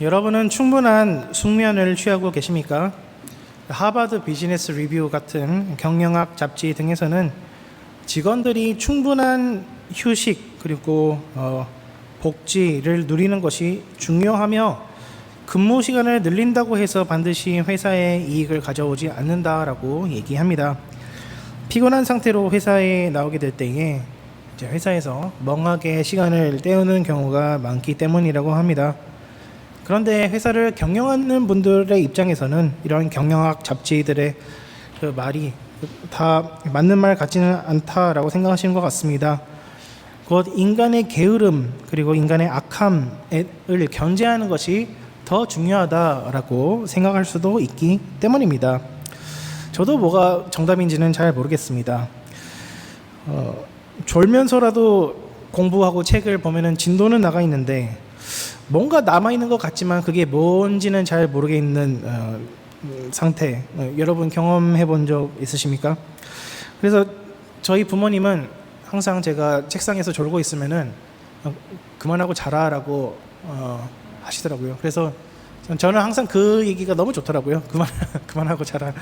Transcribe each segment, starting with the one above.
여러분은 충분한 숙면을 취하고 계십니까? 하버드 비즈니스 리뷰 같은 경영학 잡지 등에서는 직원들이 충분한 휴식 그리고 복지를 누리는 것이 중요하며 근무 시간을 늘린다고 해서 반드시 회사에 이익을 가져오지 않는다라고 얘기합니다. 피곤한 상태로 회사에 나오게 될 때에 이제 회사에서 멍하게 시간을 때우는 경우가 많기 때문이라고 합니다. 그런데 회사를 경영하는 분들의 입장에서는 이런 경영학 잡지들의 그 말이 다 맞는 말 같지는 않다라고 생각하시는 것 같습니다. 곧 인간의 게으름 그리고 인간의 악함을 견제하는 것이 더 중요하다라고 생각할 수도 있기 때문입니다. 저도 뭐가 정답인지는 잘 모르겠습니다. 졸면서라도 공부하고 책을 보면은 진도는 나가 있는데 뭔가 남아있는 것 같지만 그게 뭔지는 잘 모르겠는 상태. 여러분 경험해 본 적 있으십니까? 그래서 저희 부모님은 항상 제가 책상에서 졸고 있으면은 그만하고 자라라고 하시더라고요. 그래서 저는 항상 그 얘기가 너무 좋더라고요. 그만하고 자라.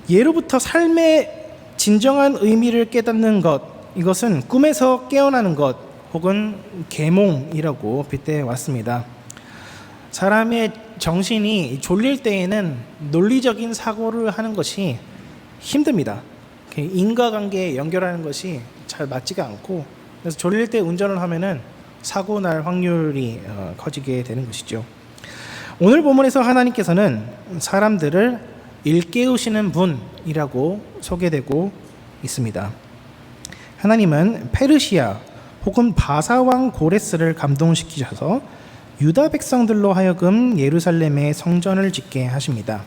예로부터 삶의 진정한 의미를 깨닫는 것, 이것은 꿈에서 깨어나는 것 혹은 계몽이라고 빗대 왔습니다. 사람의 정신이 졸릴 때에는 논리적인 사고를 하는 것이 힘듭니다. 인과관계에 연결하는 것이 잘 맞지가 않고, 그래서 졸릴 때 운전을 하면은 사고 날 확률이 커지게 되는 것이죠. 오늘 본문에서 하나님께서는 사람들을 일깨우시는 분이라고 소개되고 있습니다. 하나님은 페르시아 혹은 바사왕 고레스를 감동시키셔서 유다 백성들로 하여금 예루살렘에 성전을 짓게 하십니다.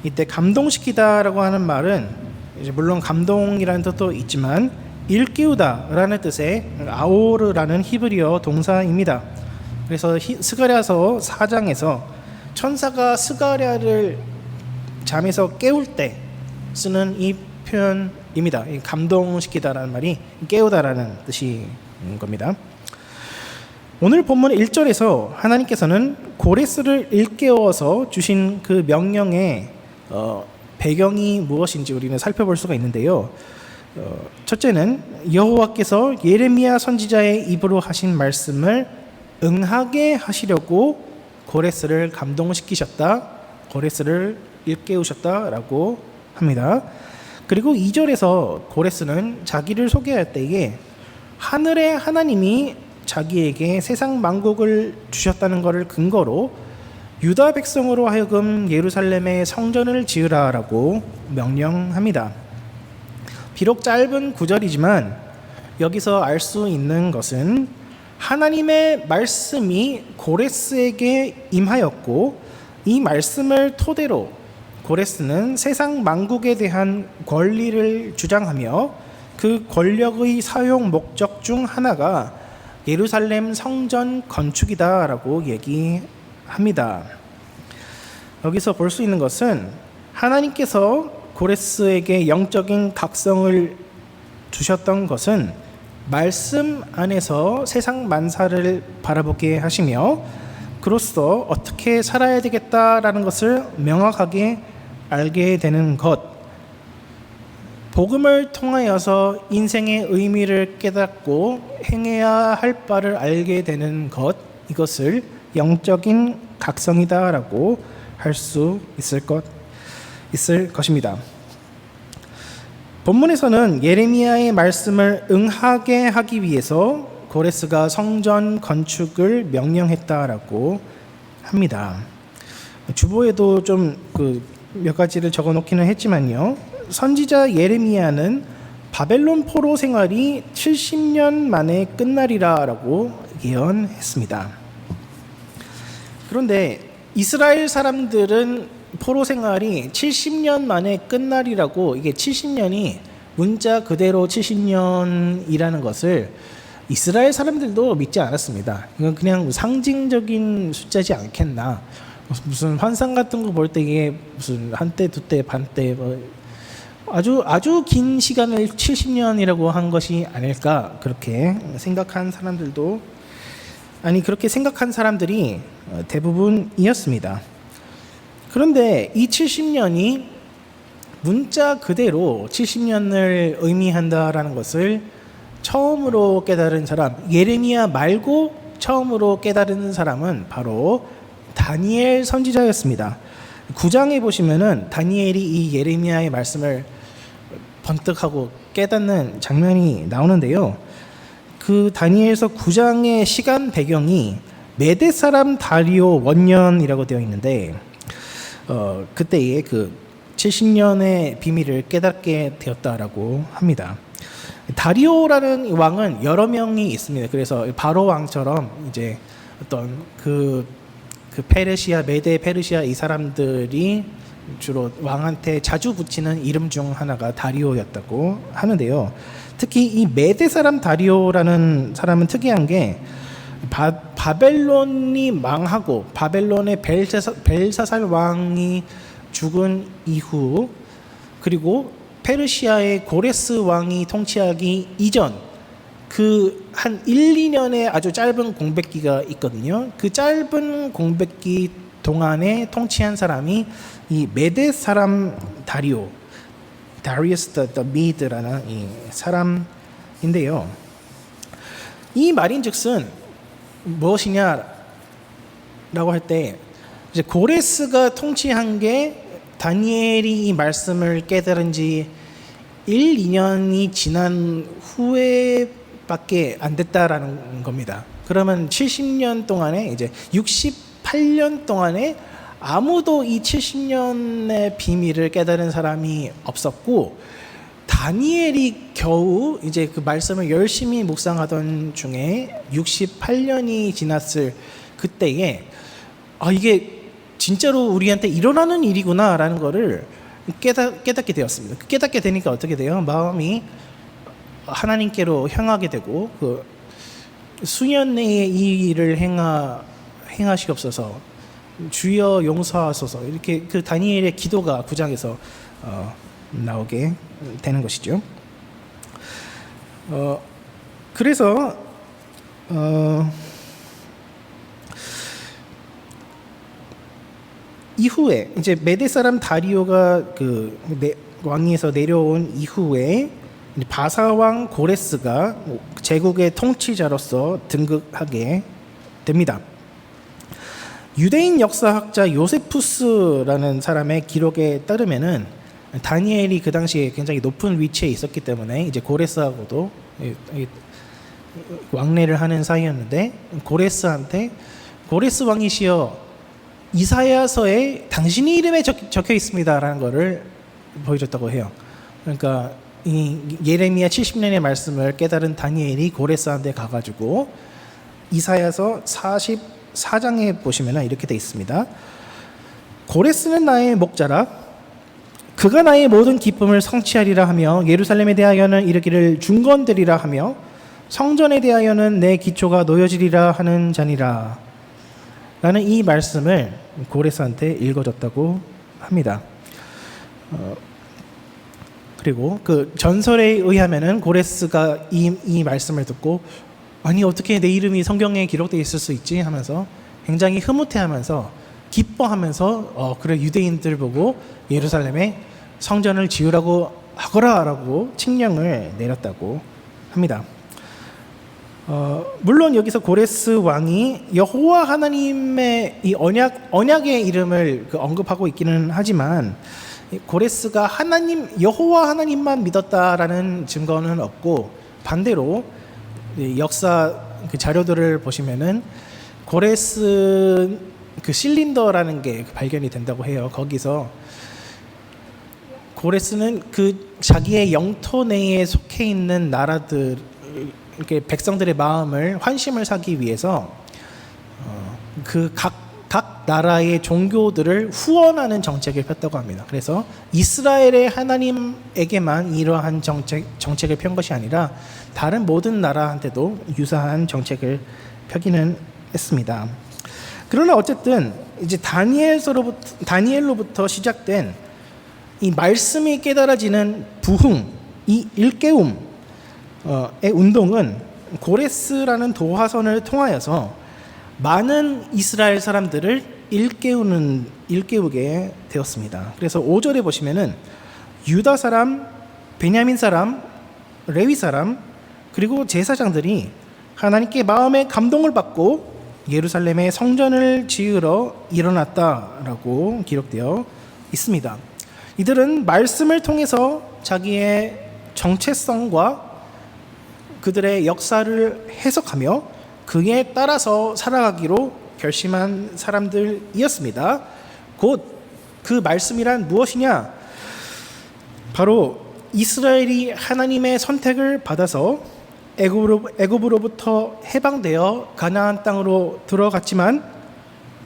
이때 감동시키다라고 하는 말은 이제 물론 감동이라는 뜻도 있지만 일깨우다라는 뜻의 아오르라는 히브리어 동사입니다. 그래서 스가랴서 4장에서 천사가 스가랴를 잠에서 깨울 때 쓰는 이 표현입니다. 감동시키다라는 말이 깨우다라는 뜻인 겁니다. 오늘 본문 1절에서 하나님께서는 고레스를 일깨워서 주신 그 명령의 배경이 무엇인지 우리는 살펴볼 수가 있는데요. 첫째는 여호와께서 예레미야 선지자의 입으로 하신 말씀을 응하게 하시려고 고레스를 감동시키셨다, 고레스를 일깨우셨다라고 합니다. 그리고 2절에서 고레스는 자기를 소개할 때에 하늘의 하나님이 자기에게 세상 만국을 주셨다는 것을 근거로 유다 백성으로 하여금 예루살렘에 성전을 지으라라고 명령합니다. 비록 짧은 구절이지만 여기서 알 수 있는 것은 하나님의 말씀이 고레스에게 임하였고 이 말씀을 토대로 고레스는 세상 만국에 대한 권리를 주장하며 그 권력의 사용 목적 중 하나가 예루살렘 성전 건축이다라고 얘기합니다. 여기서 볼 수 있는 것은 하나님께서 고레스에게 영적인 각성을 주셨던 것은 말씀 안에서 세상 만사를 바라보게 하시며 그로써 어떻게 살아야 되겠다라는 것을 명확하게 알게 되는 것, 복음을 통하여서 인생의 의미를 깨닫고 행해야 할 바를 알게 되는 것, 이것을 영적인 각성이다라고 할 수 있을 것입니다. 본문에서는 예레미야의 말씀을 응하게 하기 위해서 고레스가 성전 건축을 명령했다라고 합니다. 주보에도 좀 몇 가지를 적어 놓기는 했지만요. 선지자 예레미야는 바벨론 포로 생활이 70년 만에 끝나리라라고 예언했습니다. 그런데 이스라엘 사람들은 포로 생활이 70년 만에 끝나리라고, 이게 70년이 문자 그대로 70년이라는 것을 이스라엘 사람들도 믿지 않았습니다. 이건 그냥 상징적인 숫자지 않겠나. 무슨 환상 같은 거 볼 때 이게 무슨 한때, 두때, 반때 아주 긴 시간을 70년이라고 한 것이 아닐까 그렇게 생각한 사람들도 아니 그렇게 생각한 사람들이 대부분이었습니다. 그런데 이 70년이 문자 그대로 70년을 의미한다라는 것을 처음으로 깨달은 사람, 예레미야 말고 처음으로 깨달은 사람은 바로 다니엘 선지자였습니다. 9장에 보시면은 다니엘이 이 예레미야의 말씀을 번뜩하고 깨닫는 장면이 나오는데요. 그 다니엘서 9장의 시간 배경이 메대 사람 다리오 원년이라고 되어 있는데 그때의 그 70년의 비밀을 깨닫게 되었다라고 합니다. 다리오라는 왕은 여러 명이 있습니다. 그래서 바로 왕처럼 이제 어떤 그 페르시아, 메데 페르시아 이 사람들이 주로 왕한테 자주 붙이는 이름 중 하나가 다리오였다고 하는데요. 특히 이 메데 사람 다리오라는 사람은 특이한 게 바벨론이 망하고 바벨론의 벨사살 왕이 죽은 이후, 그리고 페르시아의 고레스 왕이 통치하기 이전 그 한 1, 2년의 아주 짧은 공백기가 있거든요. 그 짧은 공백기 동안에 통치한 사람이 이 메데 사람 다리오, 다리우스 the Mede라는 이 사람인데요. 이 말인즉슨 무엇이냐라고 할 때 이제 고레스가 통치한 게 다니엘이 이 말씀을 깨달은 지 1, 2년이 지난 후에밖에 안 됐다라는 겁니다. 그러면 70년 동안에 이제 68년 동안에 아무도 이 70년의 비밀을 깨달은 사람이 없었고, 다니엘이 겨우 이제 그 말씀을 열심히 묵상하던 중에 68년이 지났을 그때에 이게 진짜로 우리한테 일어나는 일이구나라는 거를 깨닫게 되었습니다. 깨닫게 되니까 어떻게 돼요? 마음이 하나님께로 향하게 되고, 그 수년 내에 이 일을 행하시옵소서, 주여 용서하소서, 이렇게 그 다니엘의 기도가 9장에서 나오게 되는 것이죠. 그래서 이후에 이제 메대 사람 다리오가 그 왕위에서 내려온 이후에 바사 왕 고레스가 제국의 통치자로서 등극하게 됩니다. 유대인 역사학자 요세푸스라는 사람의 기록에 따르면은 다니엘이 그 당시에 굉장히 높은 위치에 있었기 때문에 이제 고레스하고도 왕래를 하는 사이였는데, 고레스한테 고레스 왕이시여 이사야서에 당신의 이름에 적혀 있습니다라는 것을 보여줬다고 해요. 그러니까 이 예레미야 70년의 말씀을 깨달은 다니엘이 고레스한테 가가지고 이사야서 44장에 보시면 이렇게 돼 있습니다. 고레스는 나의 목자라, 그가 나의 모든 기쁨을 성취하리라 하며, 예루살렘에 대하여는 이르기를 중건되리라 하며, 성전에 대하여는 내 기초가 놓여지리라 하는 자니라 라는 이 말씀을 고레스한테 읽어줬다고 합니다. 그리고 그 전설에 의하면은 고레스가 이 말씀을 듣고 아니 어떻게 내 이름이 성경에 기록되어 있을 수 있지 하면서 굉장히 흐뭇해하면서 기뻐하면서 그래 유대인들 보고 예루살렘에 성전을 지으라고 하거라라고 칙령을 내렸다고 합니다. 물론 여기서 고레스 왕이 여호와 하나님의 이 언약의 이름을 언급하고 있기는 하지만, 고레스가 여호와 하나님만 믿었다라는 증거는 없고, 반대로 역사 그 자료들을 보시면은 고레스 그 실린더라는 게 발견이 된다고 해요. 거기서 고레스는 그 자기의 영토 내에 속해 있는 나라들, 이렇게 백성들의 마음을 환심을 사기 위해서 그 각 나라의 종교들을 후원하는 정책을 폈다고 합니다. 그래서 이스라엘의 하나님에게만 이러한 정책을 편 것이 아니라 다른 모든 나라한테도 유사한 정책을 펴기는 했습니다. 그러나 어쨌든 이제 다니엘로부터 시작된 이 말씀이 깨달아지는 부흥, 이 일깨움의 운동은 고레스라는 도화선을 통하여서 많은 이스라엘 사람들을 일깨우게 되었습니다. 그래서 5절에 보시면은 유다 사람, 베냐민 사람, 레위 사람, 그리고 제사장들이 하나님께 마음의 감동을 받고 예루살렘에 성전을 지으러 일어났다라고 기록되어 있습니다. 이들은 말씀을 통해서 자기의 정체성과 그들의 역사를 해석하며 그에 따라서 살아가기로 결심한 사람들이었습니다. 곧 그 말씀이란 무엇이냐? 바로 이스라엘이 하나님의 선택을 받아서 애굽으로부터 해방되어 가나안 땅으로 들어갔지만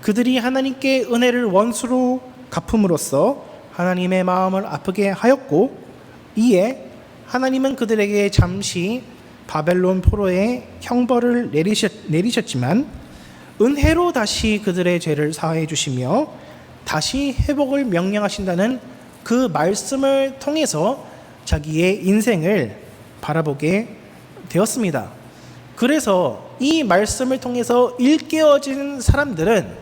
그들이 하나님께 은혜를 원수로 갚음으로써 하나님의 마음을 아프게 하였고, 이에 하나님은 그들에게 잠시 바벨론 포로의 형벌을 내리셨지만 은혜로 다시 그들의 죄를 사하여 주시며 다시 회복을 명령하신다는 그 말씀을 통해서 자기의 인생을 바라보게 되었습니다. 그래서 이 말씀을 통해서 일깨워진 사람들은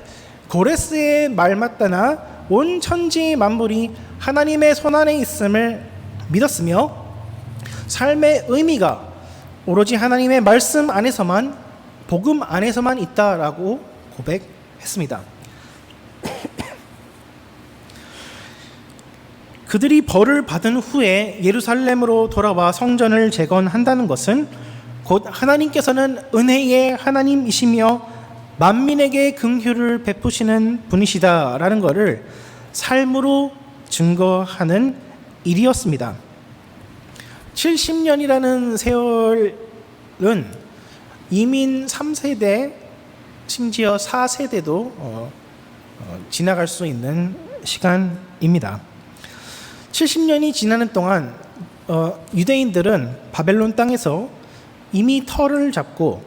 고레스의 말 맞다나 온 천지 만물이 하나님의 손안에 있음을 믿었으며 삶의 의미가 오로지 하나님의 말씀 안에서만, 복음 안에서만 있다라고 고백했습니다. 그들이 벌을 받은 후에 예루살렘으로 돌아와 성전을 재건한다는 것은 곧 하나님께서는 은혜의 하나님이시며 만민에게 긍휼을 베푸시는 분이시다라는 것을 삶으로 증거하는 일이었습니다. 70년이라는 세월은 이민 3세대, 심지어 4세대도 지나갈 수 있는 시간입니다. 70년이 지나는 동안 유대인들은 바벨론 땅에서 이미 터를 잡고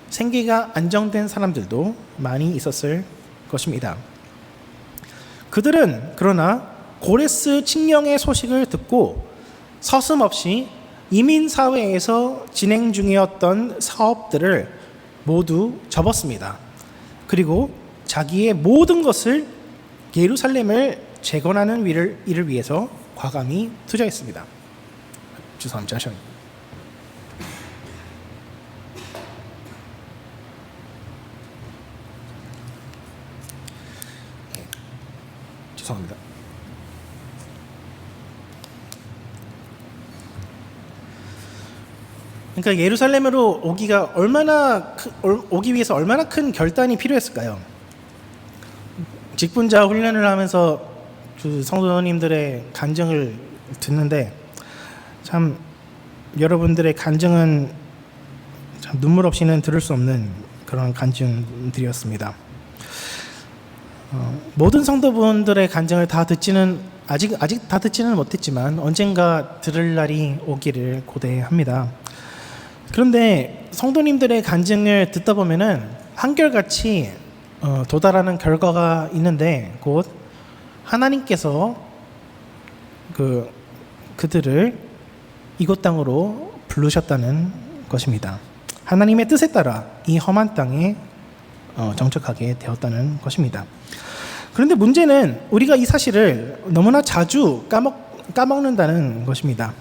생계가 안정된 사람들도 많이 있었을 것입니다. 그들은 그러나 고레스 칙령의 소식을 듣고 서슴없이 이민사회에서 진행 중이었던 사업들을 모두 접었습니다. 그리고 자기의 모든 것을 예루살렘을 재건하는 일을 위해서 과감히 투자했습니다. 죄송합니다. 죄송합니다. 그러니까 예루살렘으로 오기 위해서 얼마나 큰 결단이 필요했을까요? 직분자 훈련을 하면서 그 성도님들의 간증을 듣는데 참 여러분들의 간증은 참 눈물 없이는 들을 수 없는 그런 간증들이었습니다. 모든 성도분들의 간증을 다 듣지는 아직 다 듣지는 못했지만 언젠가 들을 날이 오기를 고대합니다. 그런데 성도님들의 간증을 듣다 보면은 한결같이 도달하는 결과가 있는데 곧 하나님께서 그들을 이곳 땅으로 부르셨다는 것입니다. 하나님의 뜻에 따라 이 험한 땅에 정착하게 되었다는 것입니다. 그런데 문제는 우리가 이 사실을 너무나 자주 까먹는다는 것입니다.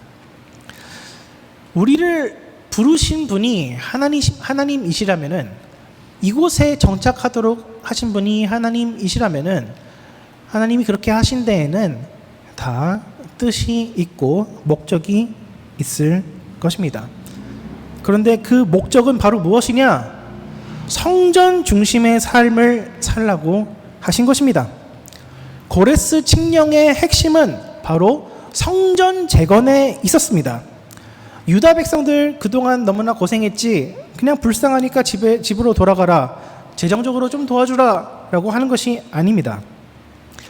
우리를 부르신 분이 하나님이시라면은, 이곳에 정착하도록 하신 분이 하나님이시라면은 하나님이 그렇게 하신 데에는 다 뜻이 있고 목적이 있을 것입니다. 그런데 그 목적은 바로 무엇이냐? 성전 중심의 삶을 살라고 하신 것입니다. 고레스 칙령의 핵심은 바로 성전 재건에 있었습니다. 유다 백성들 그동안 너무나 고생했지, 그냥 불쌍하니까 집으로 돌아가라, 재정적으로 좀 도와주라 라고 하는 것이 아닙니다.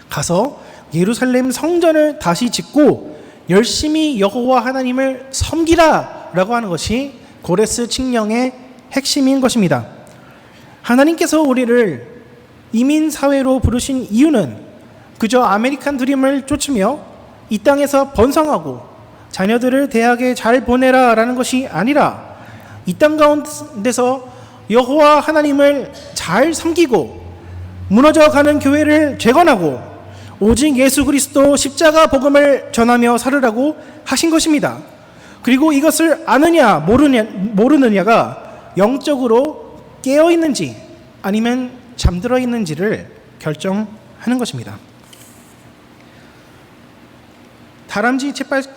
가서 예루살렘 성전을 다시 짓고 열심히 여호와 하나님을 섬기라 라고 하는 것이 고레스 칙령의 핵심인 것입니다. 하나님께서 우리를 이민사회로 부르신 이유는 그저 아메리칸 드림을 쫓으며 이 땅에서 번성하고 자녀들을 대학에 잘 보내라 라는 것이 아니라 이 땅 가운데서 여호와 하나님을 잘 섬기고 무너져가는 교회를 재건하고 오직 예수 그리스도 십자가 복음을 전하며 살으라고 하신 것입니다. 그리고 이것을 아느냐 모르느냐가 영적으로 깨어 있는지 아니면 잠들어 있는지를 결정하는 것입니다. 다람쥐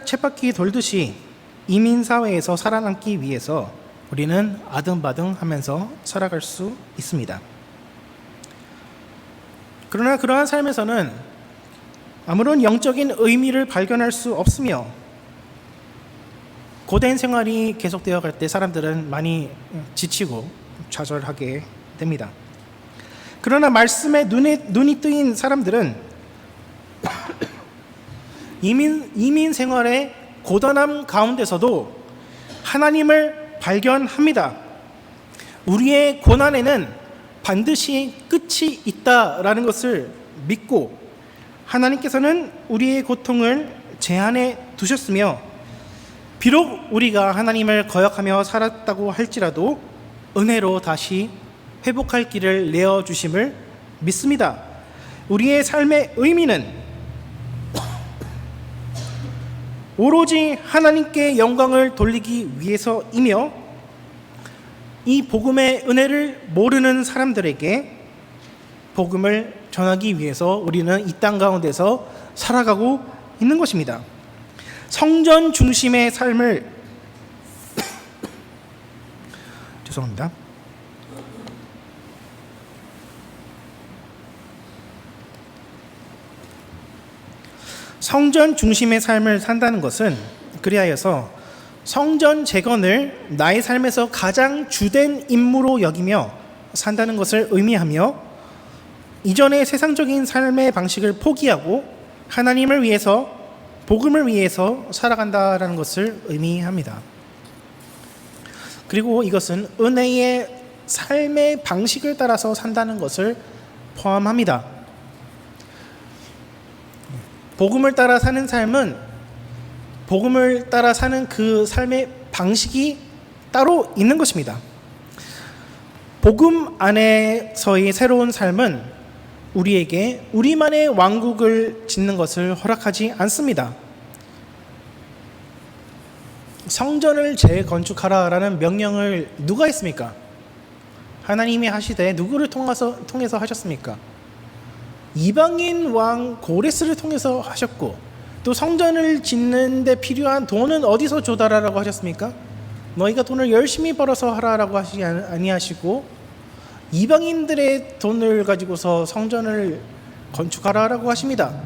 쳇바퀴 돌듯이 이민사회에서 살아남기 위해서 우리는 아등바등 하면서 살아갈 수 있습니다. 그러나 그러한 삶에서는 아무런 영적인 의미를 발견할 수 없으며 고된 생활이 계속되어 갈 때 사람들은 많이 지치고 좌절하게 됩니다. 그러나 말씀에 눈이 뜨인 사람들은 이민 생활의 고단함 가운데서도 하나님을 발견합니다. 우리의 고난에는 반드시 끝이 있다라는 것을 믿고 하나님께서는 우리의 고통을 제한해 두셨으며 비록 우리가 하나님을 거역하며 살았다고 할지라도 은혜로 다시 회복할 길을 내어주심을 믿습니다. 우리의 삶의 의미는 오로지 하나님께 영광을 돌리기 위해서이며 이 복음의 은혜를 모르는 사람들에게 복음을 전하기 위해서 우리는 이 땅 가운데서 살아가고 있는 것입니다. 성전 중심의 삶을 죄송합니다. 성전 중심의 삶을 산다는 것은 그리하여서 성전 재건을 나의 삶에서 가장 주된 임무로 여기며 산다는 것을 의미하며 이전의 세상적인 삶의 방식을 포기하고 하나님을 위해서 복음을 위해서 살아간다라는 것을 의미합니다. 그리고 이것은 은혜의 삶의 방식을 따라서 산다는 것을 포함합니다. 복음을 따라 사는 삶은 복음을 따라 사는 그 삶의 방식이 따로 있는 것입니다. 복음 안에서의 새로운 삶은 우리에게 우리만의 왕국을 짓는 것을 허락하지 않습니다. 성전을 재건축하라라는 명령을 누가 했습니까? 하나님이 하시되 누구를 통해서 하셨습니까? 이방인 왕 고레스를 통해서 하셨고 또 성전을 짓는 데 필요한 돈은 어디서 조달하라고 하셨습니까? 너희가 돈을 열심히 벌어서 하라라고 하시지 아니하시고 이방인들의 돈을 가지고서 성전을 건축하라라고 하십니다.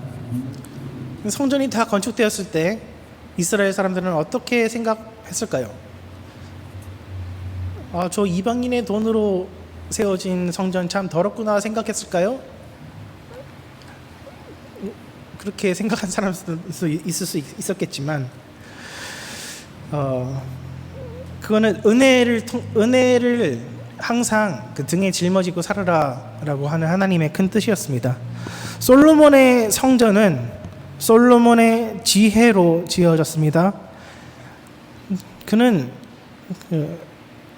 성전이 다 건축되었을 때 이스라엘 사람들은 어떻게 생각했을까요? 저 이방인의 돈으로 세워진 성전 참 더럽구나 생각했을까요? 그렇게 생각한 사람도 있을 수 있었겠지만 그거는 은혜를 항상 그 등에 짊어지고 살아라라고 하는 하나님의 큰 뜻이었습니다. 솔로몬의 성전은 솔로몬의 지혜로 지어졌습니다. 그는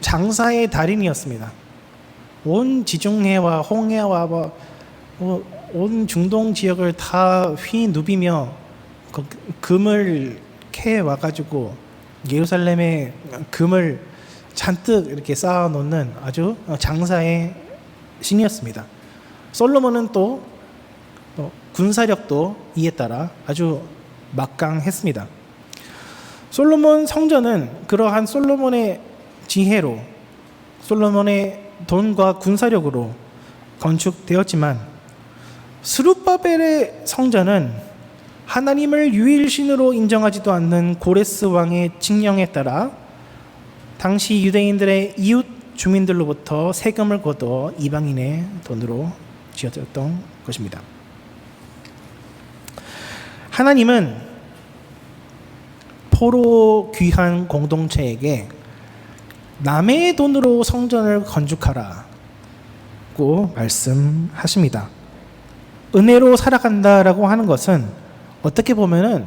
장사의 달인이었습니다. 온 지중해와 홍해와 온 중동 지역을 다 휘누비며 금을 캐 와가지고 예루살렘에 금을 잔뜩 이렇게 쌓아 놓는 아주 장사의 신이었습니다. 솔로몬은 또 군사력도 이에 따라 아주 막강했습니다. 솔로몬 성전은 그러한 솔로몬의 지혜로 솔로몬의 돈과 군사력으로 건축되었지만 스룹바벨의 성전은 하나님을 유일신으로 인정하지도 않는 고레스 왕의 칙령에 따라 당시 유대인들의 이웃 주민들로부터 세금을 거둬 이방인의 돈으로 지어졌던 것입니다. 하나님은 포로 귀한 공동체에게 남의 돈으로 성전을 건축하라고 말씀하십니다. 은혜로 살아간다라고 하는 것은 어떻게 보면은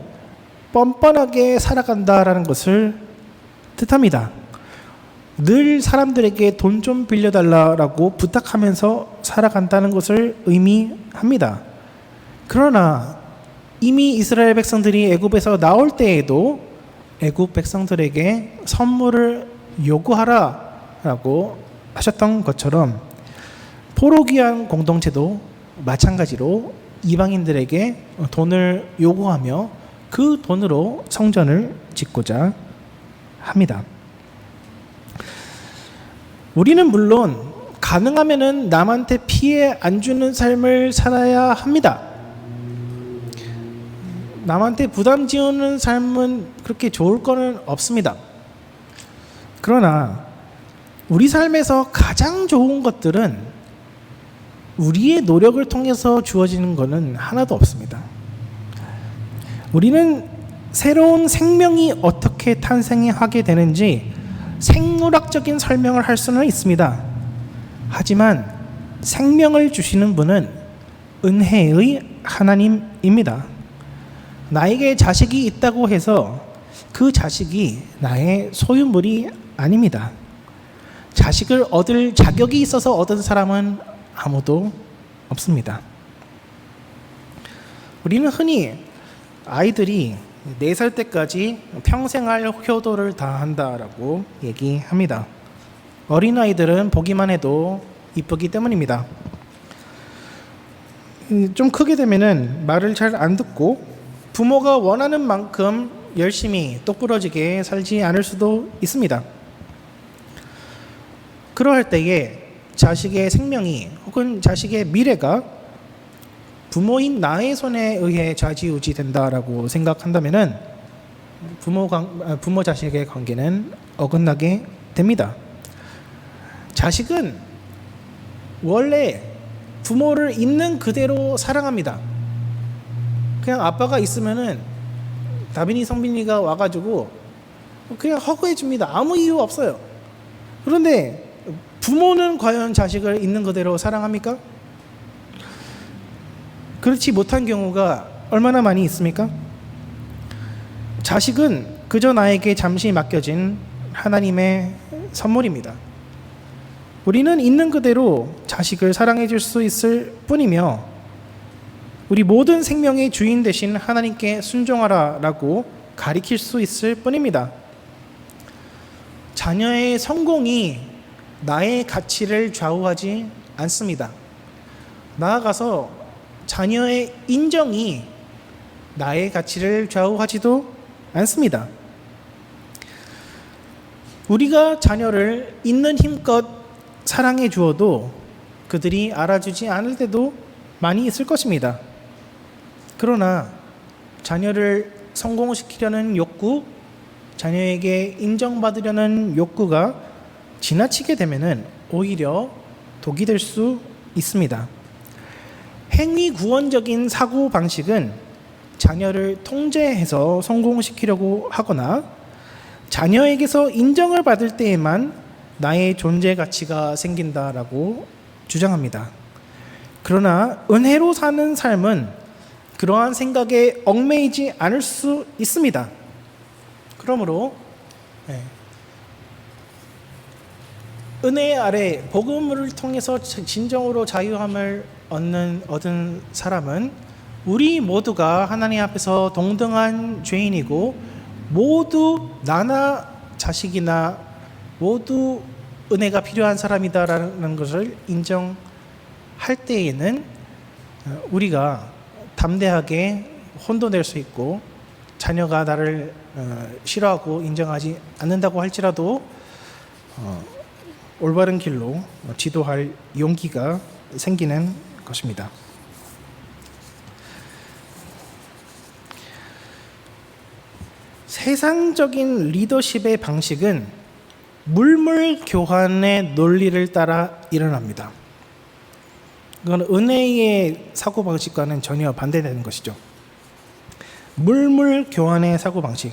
뻔뻔하게 살아간다라는 것을 뜻합니다. 늘 사람들에게 돈 좀 빌려달라고 부탁하면서 살아간다는 것을 의미합니다. 그러나 이미 이스라엘 백성들이 애굽에서 나올 때에도 애굽 백성들에게 선물을 요구하라라고 하셨던 것처럼 포로기한 공동체도 마찬가지로 이방인들에게 돈을 요구하며 그 돈으로 성전을 짓고자 합니다. 우리는 물론 가능하면은 남한테 피해 안 주는 삶을 살아야 합니다. 남한테 부담 지우는 삶은 그렇게 좋을 거는 없습니다. 그러나 우리 삶에서 가장 좋은 것들은 우리의 노력을 통해서 주어지는 것은 하나도 없습니다. 우리는 새로운 생명이 어떻게 탄생하게 되는지 생물학적인 설명을 할 수는 있습니다. 하지만 생명을 주시는 분은 은혜의 하나님입니다. 나에게 자식이 있다고 해서 그 자식이 나의 소유물이 아닙니다. 자식을 얻을 자격이 있어서 얻은 사람은 아무도 없습니다. 우리는 흔히 아이들이 4살 때까지 평생할 효도를 다한다라고 얘기합니다. 어린아이들은 보기만 해도 이쁘기 때문입니다. 좀 크게 되면은 말을 잘 안 듣고 부모가 원하는 만큼 열심히 똑부러지게 살지 않을 수도 있습니다. 그러할 때에 자식의 생명이 혹은 자식의 미래가 부모인 나의 손에 의해 좌지우지 된다라고 생각한다면은 부모 자식의 관계는 어긋나게 됩니다. 자식은 원래 부모를 있는 그대로 사랑합니다. 그냥 아빠가 있으면은 다빈이 성빈이가 와가지고 그냥 허구해 줍니다. 아무 이유 없어요. 그런데 부모는 과연 자식을 있는 그대로 사랑합니까? 그렇지 못한 경우가 얼마나 많이 있습니까? 자식은 그저 나에게 잠시 맡겨진 하나님의 선물입니다. 우리는 있는 그대로 자식을 사랑해 줄 수 있을 뿐이며 우리 모든 생명의 주인 되신 하나님께 순종하라라고 가리킬 수 있을 뿐입니다. 자녀의 성공이 나의 가치를 좌우하지 않습니다. 나아가서 자녀의 인정이 나의 가치를 좌우하지도 않습니다. 우리가 자녀를 있는 힘껏 사랑해 주어도 그들이 알아주지 않을 때도 많이 있을 것입니다. 그러나 자녀를 성공시키려는 욕구, 자녀에게 인정받으려는 욕구가 지나치게 되면은 오히려 독이 될 수 있습니다. 행위 구원적인 사고 방식은 자녀를 통제해서 성공시키려고 하거나 자녀에게서 인정을 받을 때에만 나의 존재 가치가 생긴다라고 주장합니다. 그러나 은혜로 사는 삶은 그러한 생각에 얽매이지 않을 수 있습니다. 그러므로 은혜 아래 복음을 통해서 진정으로 자유함을 얻은 사람은 우리 모두가 하나님 앞에서 동등한 죄인이고 모두 나나 자식이나 모두 은혜가 필요한 사람이다라는 것을 인정할 때에는 우리가 담대하게 혼돈될 수 있고 자녀가 나를 싫어하고 인정하지 않는다고 할지라도 올바른 길로 지도할 용기가 생기는 것입니다. 세상적인 리더십의 방식은 물물 교환의 논리를 따라 일어납니다. 그건 은혜의 사고방식과는 전혀 반대되는 것이죠. 물물 교환의 사고방식.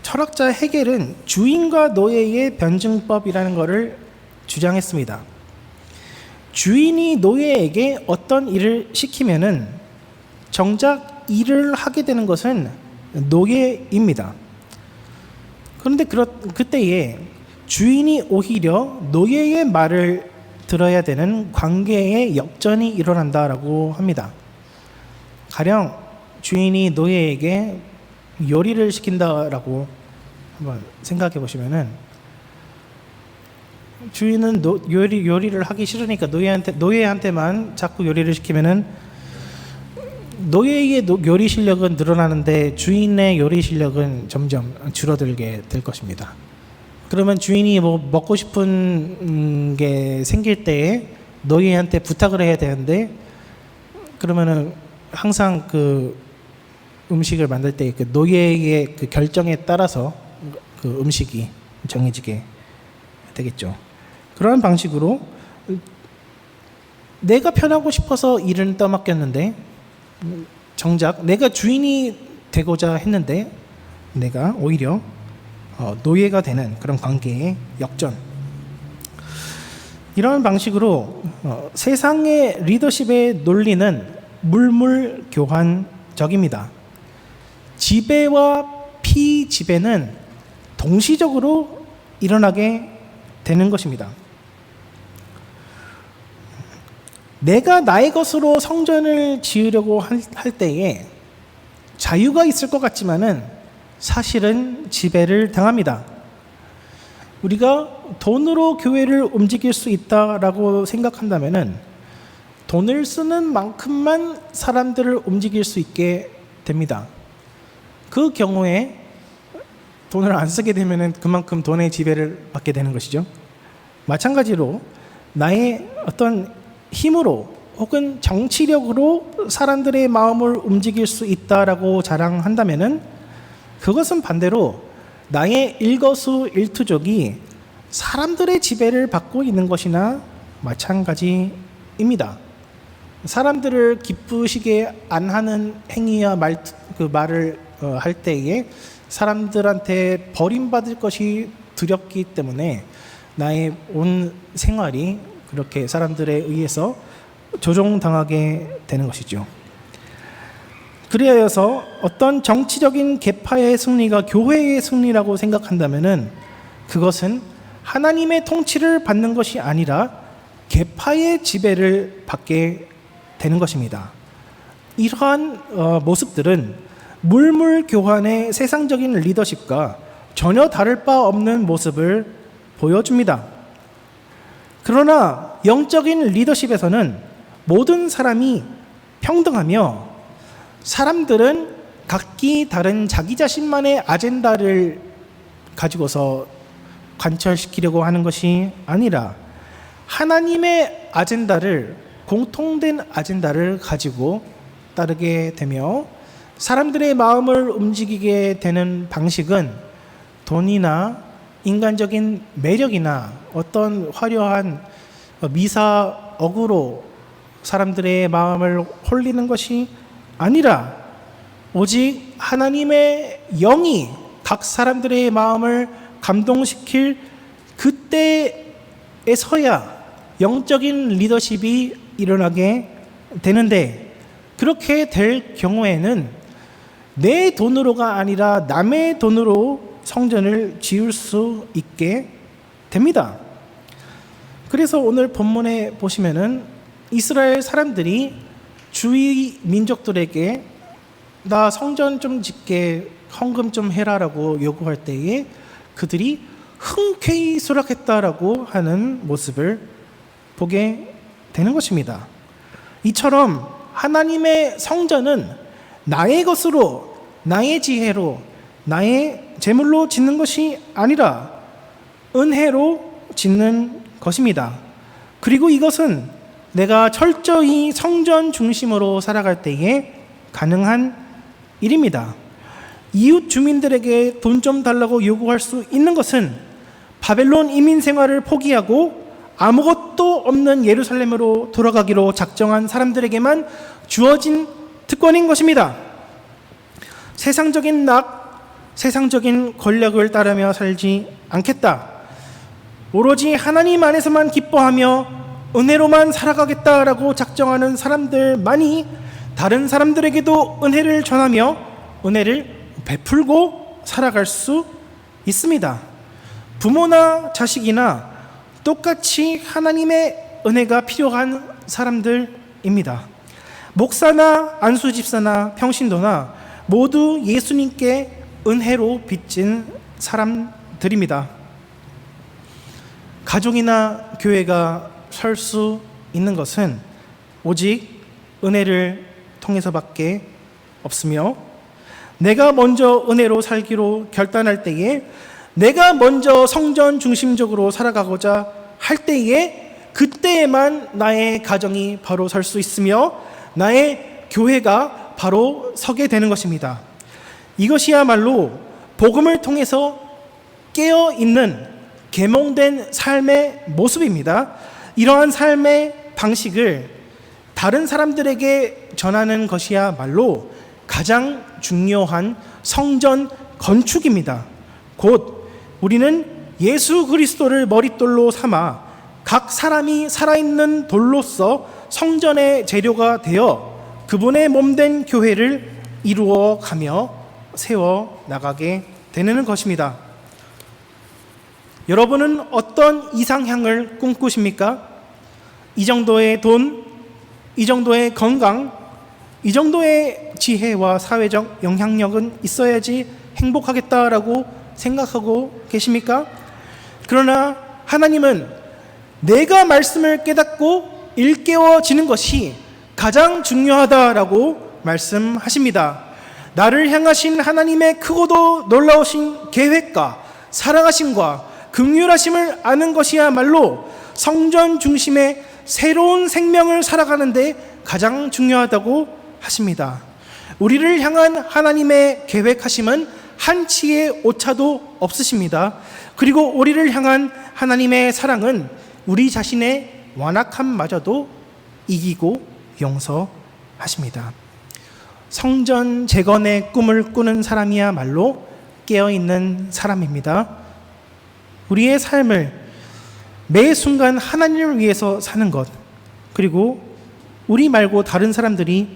철학자 헤겔은 주인과 노예의 변증법이라는 것을 주장했습니다. 주인이 노예에게 어떤 일을 시키면은 정작 일을 하게 되는 것은 노예입니다. 그런데 그때에 주인이 오히려 노예의 말을 들어야 되는 관계의 역전이 일어난다라고 합니다. 가령 주인이 노예에게 요리를 시킨다라고 한번 생각해 보시면은, 주인은 요리를 하기 싫으니까 노예한테만 자꾸 요리를 시키면은 노예의 요리 실력은 늘어나는데 주인의 요리 실력은 점점 줄어들게 될 것입니다. 그러면 주인이 뭐 먹고 싶은 게 생길 때에 노예한테 부탁을 해야 되는데, 그러면은 항상 그 음식을 만들 때 그 노예의 그 결정에 따라서 그 음식이 정해지게 되겠죠. 그런 방식으로 내가 편하고 싶어서 일을 떠맡겼는데, 정작 내가 주인이 되고자 했는데 내가 오히려 노예가 되는 그런 관계의 역전. 이런 방식으로 세상의 리더십의 논리는 물물교환적입니다. 지배와 피지배는 동시적으로 일어나게 되는 것입니다. 내가 나의 것으로 성전을 지으려고 할 때에 자유가 있을 것 같지만은 사실은 지배를 당합니다. 우리가 돈으로 교회를 움직일 수 있다라고 생각한다면은 돈을 쓰는 만큼만 사람들을 움직일 수 있게 됩니다. 그 경우에 돈을 안 쓰게 되면은 그만큼 돈의 지배를 받게 되는 것이죠. 마찬가지로 나의 어떤 힘으로 혹은 정치력으로 사람들의 마음을 움직일 수 있다라고 자랑한다면은 그것은 반대로 나의 일거수일투족이 사람들의 지배를 받고 있는 것이나 마찬가지입니다. 사람들을 기쁘시게 안 하는 행위와 말을 할 때에 사람들한테 버림받을 것이 두렵기 때문에 나의 온 생활이 그렇게 사람들에 의해서 조종당하게 되는 것이죠. 그리하여서 어떤 정치적인 계파의 승리가 교회의 승리라고 생각한다면은 그것은 하나님의 통치를 받는 것이 아니라 계파의 지배를 받게 되는 것입니다. 이러한 모습들은 물물교환의 세상적인 리더십과 전혀 다를 바 없는 모습을 보여줍니다. 그러나 영적인 리더십에서는 모든 사람이 평등하며 사람들은 각기 다른 자기 자신만의 아젠다를 가지고서 관철시키려고 하는 것이 아니라 하나님의 아젠다를, 공통된 아젠다를 가지고 따르게 되며 사람들의 마음을 움직이게 되는 방식은 돈이나 인간적인 매력이나 어떤 화려한 미사억으로 사람들의 마음을 홀리는 것이 아니라 오직 하나님의 영이 각 사람들의 마음을 감동시킬 그때에서야 영적인 리더십이 일어나게 되는데, 그렇게 될 경우에는 내 돈으로가 아니라 남의 돈으로 성전을 지을 수 있게 됩니다. 그래서 오늘 본문에 보시면은 이스라엘 사람들이 주위 민족들에게 나 성전 좀 짓게, 헌금 좀 해라라고 요구할 때에 그들이 흔쾌히 수락했다라고 하는 모습을 보게 되는 것입니다. 이처럼 하나님의 성전은 나의 것으로, 나의 지혜로, 나의 재물로 짓는 것이 아니라 은혜로 짓는 것입니다. 그리고 이것은 내가 철저히 성전 중심으로 살아갈 때에 가능한 일입니다. 이웃 주민들에게 돈 좀 달라고 요구할 수 있는 것은 바벨론 이민 생활을 포기하고 아무것도 없는 예루살렘으로 돌아가기로 작정한 사람들에게만 주어진 특권인 것입니다. 세상적인 세상적인 권력을 따르며 살지 않겠다. 오로지 하나님 안에서만 기뻐하며 은혜로만 살아가겠다라고 작정하는 사람들만이 다른 사람들에게도 은혜를 전하며 은혜를 베풀고 살아갈 수 있습니다. 부모나 자식이나 똑같이 하나님의 은혜가 필요한 사람들입니다. 목사나 안수집사나 평신도나 모두 예수님께 은혜로 빚진 사람들입니다. 가족이나 교회가 설 수 있는 것은 오직 은혜를 통해서밖에 없으며, 내가 먼저 은혜로 살기로 결단할 때에, 내가 먼저 성전 중심적으로 살아가고자 할 때에, 그때에만 나의 가정이 바로 설 수 있으며 나의 교회가 바로 서게 되는 것입니다. 이것이야말로 복음을 통해서 깨어있는 계몽된 삶의 모습입니다. 이러한 삶의 방식을 다른 사람들에게 전하는 것이야말로 가장 중요한 성전 건축입니다. 곧 우리는 예수 그리스도를 머릿돌로 삼아 각 사람이 살아있는 돌로서 성전의 재료가 되어 그분의 몸된 교회를 이루어가며 세워 나가게 되는 것입니다. 여러분은 어떤 이상향을 꿈꾸십니까? 이 정도의 돈, 이 정도의 건강, 이 정도의 지혜와 사회적 영향력은 있어야지 행복하겠다라고 생각하고 계십니까? 그러나 하나님은 내가 말씀을 깨닫고 일깨워지는 것이 가장 중요하다라고 말씀하십니다. 나를 향하신 하나님의 크고도 놀라우신 계획과 사랑하심과 긍휼하심을 아는 것이야말로 성전 중심의 새로운 생명을 살아가는데 가장 중요하다고 하십니다. 우리를 향한 하나님의 계획하심은 한치의 오차도 없으십니다. 그리고 우리를 향한 하나님의 사랑은 우리 자신의 완악함마저도 이기고 용서하십니다. 성전 재건의 꿈을 꾸는 사람이야말로 깨어있는 사람입니다. 우리의 삶을 매 순간 하나님을 위해서 사는 것, 그리고 우리 말고 다른 사람들이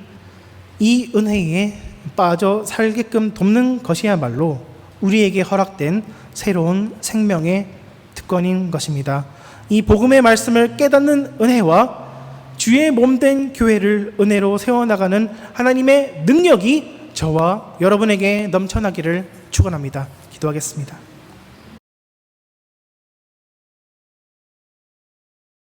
이 은혜에 빠져 살게끔 돕는 것이야말로 우리에게 허락된 새로운 생명의 특권인 것입니다. 이 복음의 말씀을 깨닫는 은혜와 주의 몸된 교회를 은혜로 세워나가는 하나님의 능력이 저와 여러분에게 넘쳐나기를 축원합니다. 기도하겠습니다.